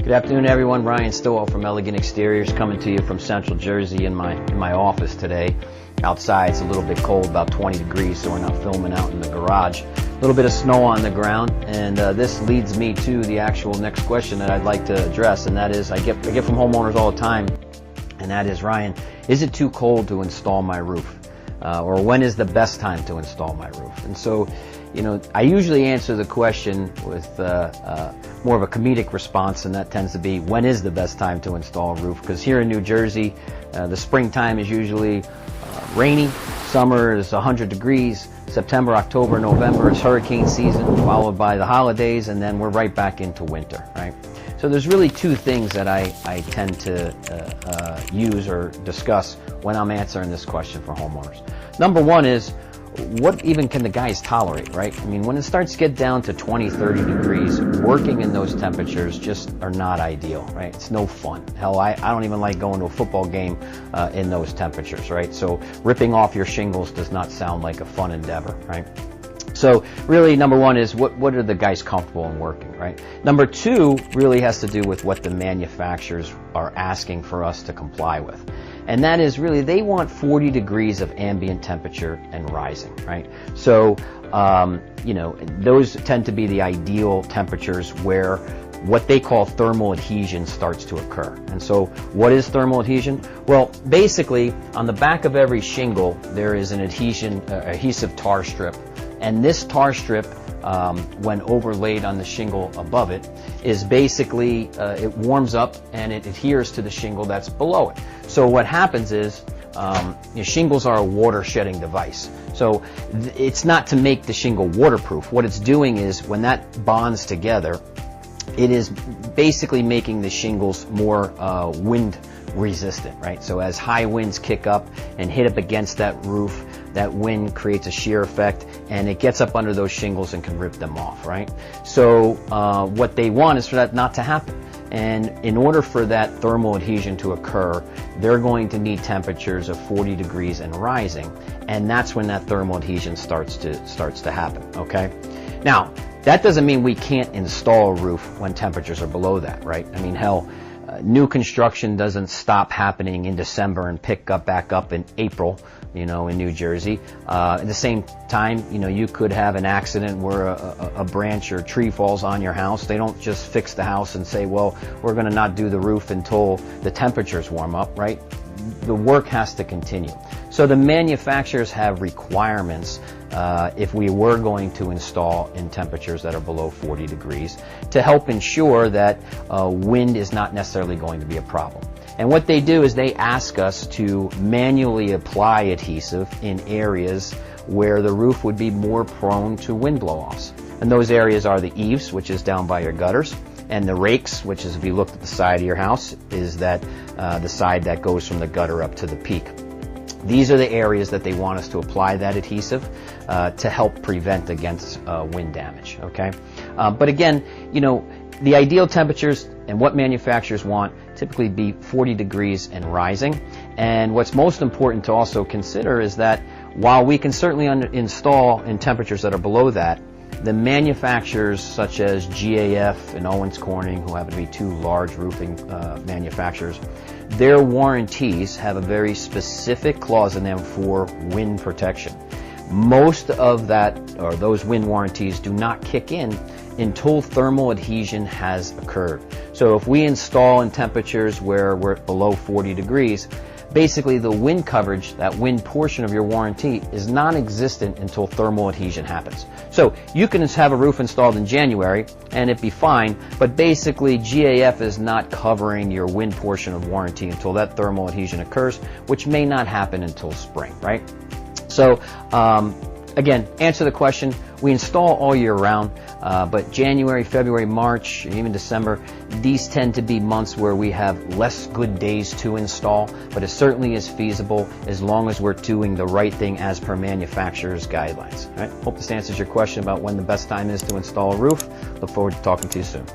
Good afternoon, everyone. Ryan Stillwell from Elegant Exteriors coming to you from Central Jersey in my office today. Outside it's a little bit cold, about 20 degrees, so we're not filming out in the garage. A little bit of snow on the ground, and this leads me to the actual next question that I'd like to address, and that is I get from homeowners all the time, and that is, Ryan, is it too cold to install my roof? Or when is the best time to install my roof? And so, you know, I usually answer the question with more of a comedic response, and that tends to be, when is the best time to install a roof? Because here in New Jersey, the springtime is usually rainy, summer is 100 degrees, September, October, November is hurricane season, followed by the holidays, and then we're right back into winter, right? So there's really two things that I tend to use or discuss when I'm answering this question for homeowners. Number one is, what even can the guys tolerate, right? I mean, when it starts to get down to 20, 30 degrees, working in those temperatures just are not ideal, right? It's no fun. Hell, I don't even like going to a football game in those temperatures, right? So ripping off your shingles does not sound like a fun endeavor, right? So really, number one is what are the guys comfortable in working, right? Number two really has to do with what the manufacturers are asking for us to comply with. And that is really, they want 40 degrees of ambient temperature and rising, right? So, you know, those tend to be the ideal temperatures where what they call thermal adhesion starts to occur. And so what is thermal adhesion? Well, basically, on the back of every shingle, there is an adhesive tar strip. And this tar strip, when overlaid on the shingle above it, is basically, it warms up and it adheres to the shingle that's below it. So what happens is, shingles are a water shedding device. So it's not to make the shingle waterproof. What it's doing is, when that bonds together, it is basically making the shingles more wind resistant, right? So as high winds kick up and hit up against that roof, that wind creates a shear effect and it gets up under those shingles and can rip them off, right? So what they want is for that not to happen. And in order for that thermal adhesion to occur, they're going to need temperatures of 40 degrees and rising, and that's when that thermal adhesion starts to happen, okay? Now, that doesn't mean we can't install a roof when temperatures are below that, right? I mean, hell, new construction doesn't stop happening in December and pick up back up in April, you know, in New Jersey. At the same time, you know, you could have an accident where a branch or tree falls on your house. They don't just fix the house and say, well, we're going to not do the roof until the temperatures warm up, right? The work has to continue. So the manufacturers have requirements if we were going to install in temperatures that are below 40 degrees to help ensure that wind is not necessarily going to be a problem. And what they do is they ask us to manually apply adhesive in areas where the roof would be more prone to wind blow-offs. And those areas are the eaves, which is down by your gutters, and the rakes, which is, if you looked at the side of your house, is that the side that goes from the gutter up to the peak. These are the areas that they want us to apply that adhesive to help prevent against wind damage, okay? But again, you know, the ideal temperatures and what manufacturers want typically be 40 degrees and rising. And what's most important to also consider is that while we can certainly install in temperatures that are below that, the manufacturers such as GAF and Owens Corning, who happen to be two large roofing manufacturers, their warranties have a very specific clause in them for wind protection. Most of that, or those wind warranties, do not kick in until thermal adhesion has occurred. So if we install in temperatures where we're below 40 degrees, basically the wind coverage, that wind portion of your warranty, is non-existent until thermal adhesion happens. So you can have a roof installed in January and it be fine, but basically GAF is not covering your wind portion of warranty until that thermal adhesion occurs, which may not happen until spring, right? So again, answer the question, we install all year round, but January, February, March, and even December, these tend to be months where we have less good days to install, but it certainly is feasible as long as we're doing the right thing as per manufacturer's guidelines. All right? Hope this answers your question about when the best time is to install a roof. Look forward to talking to you soon.